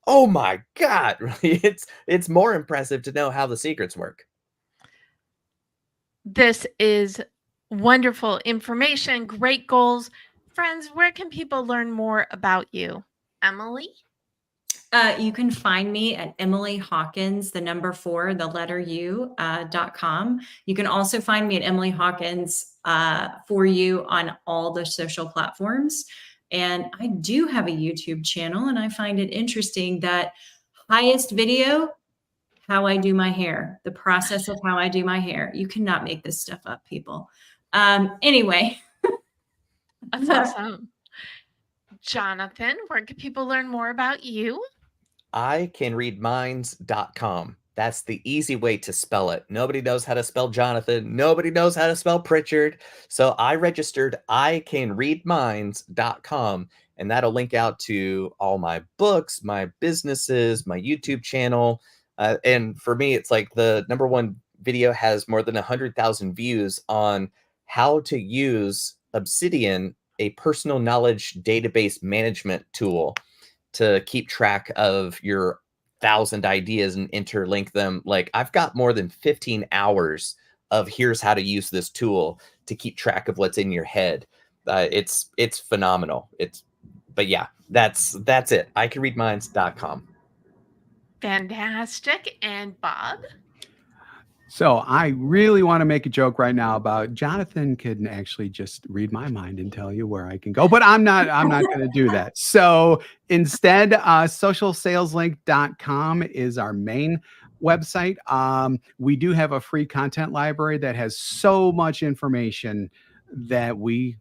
Oh my God. It's more impressive to know how the secrets work. This is wonderful information, great goals. Friends, where can people learn more about you? Emily? You can find me at Emily Hawkins, the number 4, the letter U.com. You can also find me at Emily Hawkins for you on all the social platforms. And I do have a YouTube channel, and I find it interesting that highest video, how I do my hair, the process of how I do my hair. You cannot make this stuff up, people. Anyway. That's awesome. Jonathan, where can people learn more about you? icanreadminds.com. That's the easy way to spell it. Nobody knows how to spell Jonathan. Nobody knows how to spell Pritchard. So I registered icanreadminds.com, and that'll link out to all my books, my businesses, my YouTube channel. And for me, it's like the number 1 video has more than 100,000 views on how to use Obsidian, a personal knowledge database management tool, to keep track of your 1,000 ideas and interlink them. Like, I've got more than 15 hours of here's how to use this tool to keep track of what's in your head. It's phenomenal. But yeah, that's it. icanreadminds.com. Fantastic. And Bob? So I really want to make a joke right now about Jonathan can actually just read my mind and tell you where I can go, but I'm not going to do that. So instead, socialsaleslink.com is our main website. We do have a free content library that has so much information that we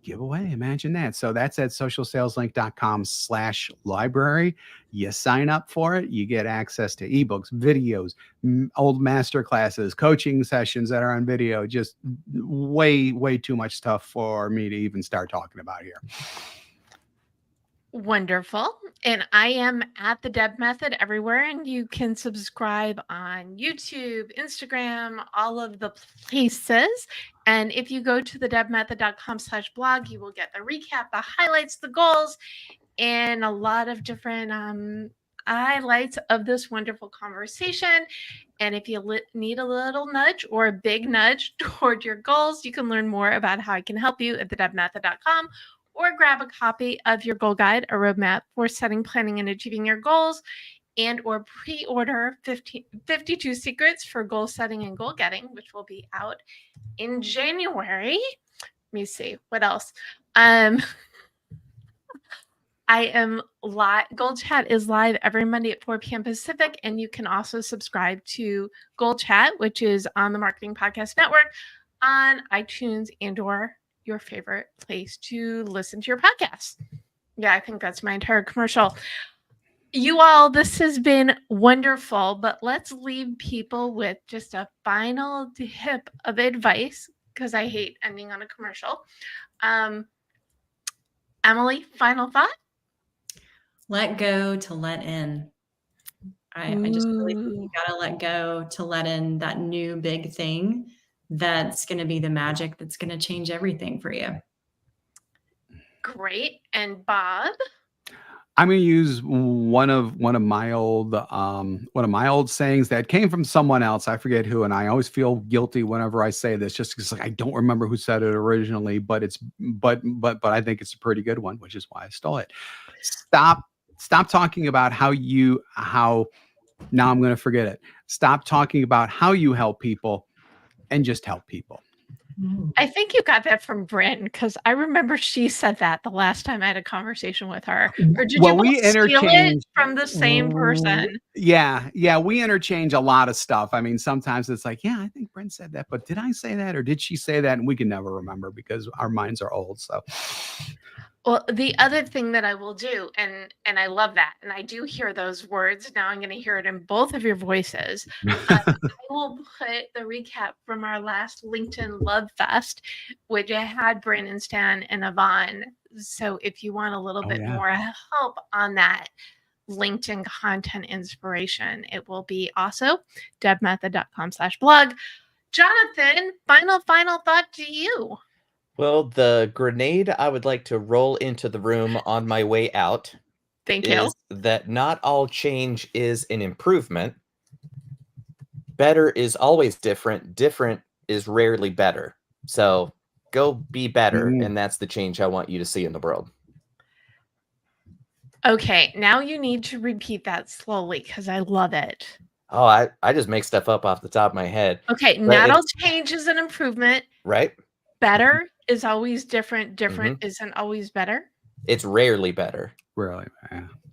give away. Imagine that. So that's at socialsaleslink.com/library. You sign up for it. You get access to ebooks, videos, old master classes, coaching sessions that are on video. Just way, way too much stuff for me to even start talking about here. Wonderful. And I am at the Deb Method everywhere, and you can subscribe on YouTube, Instagram, all of the places. And if you go to the debmethod.com/blog, you will get the recap, the highlights, the goals, and a lot of different highlights of this wonderful conversation. And if you need a little nudge or a big nudge toward your goals, you can learn more about how I can help you at thedebmethod.com, or grab a copy of your goal guide, a roadmap for setting, planning, and achieving your goals, and or pre-order 52 secrets for goal setting and goal getting, which will be out in January. Let me see what else. I am live. GoalChat is live every Monday at 4 p.m. Pacific, and you can also subscribe to GoalChat, which is on the Marketing Podcast Network, on iTunes and or your favorite place to listen to your podcast. Yeah, I think that's my entire commercial. You all, this has been wonderful, but let's leave people with just a final tip of advice, because I hate ending on a commercial. Emily, final thought? Let go to let in. I just really think you got to let go to let in that new big thing that's going to be the magic that's going to change everything for you. Great. And Bob? I'm going to use one of my old sayings that came from someone else. I forget who, and I always feel guilty whenever I say this, just because I don't remember who said it originally. But I think it's a pretty good one, which is why I stole it. Stop talking about how. Now I'm going to forget it. Stop talking about how you help people, and just help people. I think you got that from Bryn, because I remember she said that the last time I had a conversation with her. Or did you both steal it from the same person? Yeah, we interchange a lot of stuff. I mean, sometimes it's like, yeah, I think Bryn said that, but did I say that, or did she say that? And we can never remember because our minds are old. So, well, the other thing that I will do, and I love that, and I do hear those words. Now I'm going to hear it in both of your voices. I will put the recap from our last LinkedIn Love Fest, which I had Bryn and Stan and Yvonne. So if you want a little bit more help on that LinkedIn content inspiration, it will be also debmethod.com/blog. Jonathan, final thought to you. Well, the grenade I would like to roll into the room on my way out is that not all change is an improvement. Better is always different. Different is rarely better. So go be better, and that's the change I want you to see in the world. Okay, now you need to repeat that slowly, because I love it. Oh, I just make stuff up off the top of my head. Okay, not all change is an improvement. Right? Better is always different. Different isn't always better. It's rarely better. Rarely,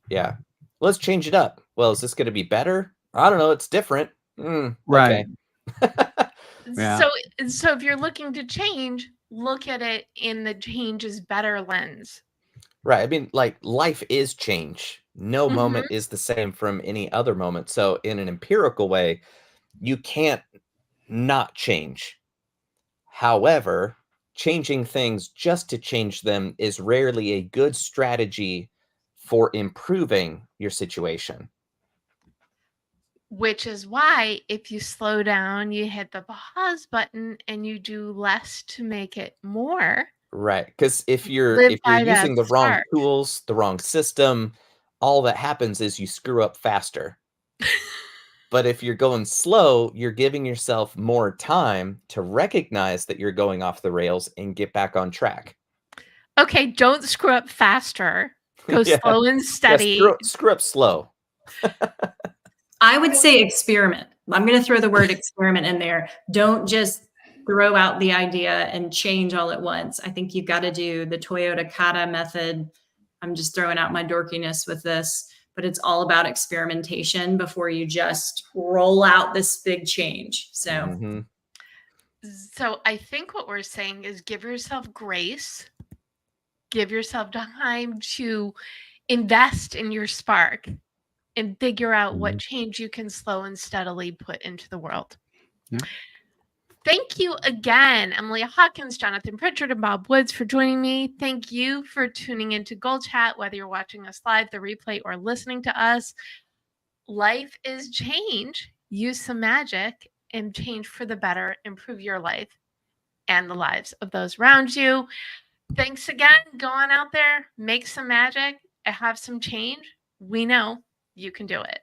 yeah. Let's change it up. Well, is this going to be better? I don't know. It's different. Right. So if you're looking to change, look at it in the change is better lens. Right. I mean, like, life is change. No moment is the same from any other moment. So in an empirical way, you can't not change. However, changing things just to change them is rarely a good strategy for improving your situation. Which is why if you slow down, you hit the pause button and you do less to make it more. Right. Because if you're using the wrong tools, the wrong system, all that happens is you screw up faster. But if you're going slow, you're giving yourself more time to recognize that you're going off the rails and get back on track. Okay, don't screw up faster. Go slow and steady. Screw up slow. I would say experiment. I'm going to throw the word experiment in there. Don't just throw out the idea and change all at once. I think you've got to do the Toyota Kata method. I'm just throwing out my dorkiness with this, but it's all about experimentation before you just roll out this big change. So, Mhm. So I think what we're saying is give yourself grace, give yourself time to invest in your spark and figure out what change you can slow and steadily put into the world. Yeah. Thank you again, Emily Hawkins, Jonathan Pritchard, and Bob Woods for joining me. Thank you for tuning into GoalChat, whether you're watching us live, the replay, or listening to us. Life is change. Use some magic and change for the better. Improve your life and the lives of those around you. Thanks again. Go on out there, make some magic, and have some change. We know you can do it.